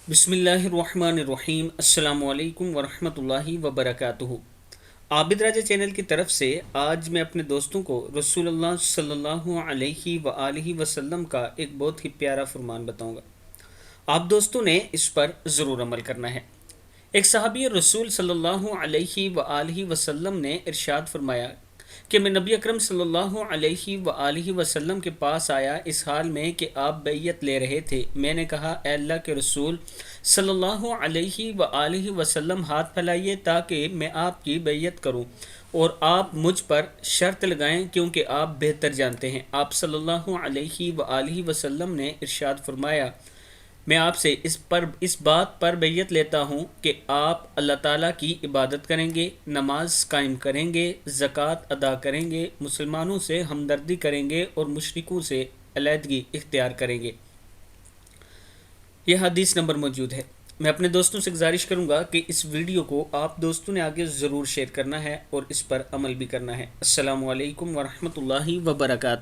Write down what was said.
بسم اللہ الرحمن الرحیم۔ السلام علیکم ورحمۃ اللہ وبرکاتہ۔ عابد راجہ چینل کی طرف سے آج میں اپنے دوستوں کو رسول اللہ صلی اللہ علیہ وآلہ وسلم کا ایک بہت ہی پیارا فرمان بتاؤں گا۔ آپ دوستوں نے اس پر ضرور عمل کرنا ہے۔ ایک صحابی رسول صلی اللہ علیہ وآلہ وسلم نے ارشاد فرمایا کہ میں نبی اکرم صلی اللہ علیہ وآلہ وسلم کے پاس آیا اس حال میں کہ آپ بیعت لے رہے تھے۔ میں نے کہا اے اللہ کے رسول صلی اللہ علیہ وآلہ وسلم، ہاتھ پھیلائیے تاکہ میں آپ کی بیعت کروں اور آپ مجھ پر شرط لگائیں کیونکہ آپ بہتر جانتے ہیں۔ آپ صلی اللہ علیہ وآلہ وسلم نے ارشاد فرمایا میں آپ سے اس بات پر بیعت لیتا ہوں کہ آپ اللہ تعالیٰ کی عبادت کریں گے، نماز قائم کریں گے، زکوٰۃ ادا کریں گے، مسلمانوں سے ہمدردی کریں گے اور مشرکوں سے علیحدگی اختیار کریں گے۔ یہ حدیث نمبر موجود ہے۔ میں اپنے دوستوں سے گزارش کروں گا کہ اس ویڈیو کو آپ دوستوں نے آگے ضرور شیئر کرنا ہے اور اس پر عمل بھی کرنا ہے۔ السلام علیکم ورحمۃ اللہ وبرکاتہ۔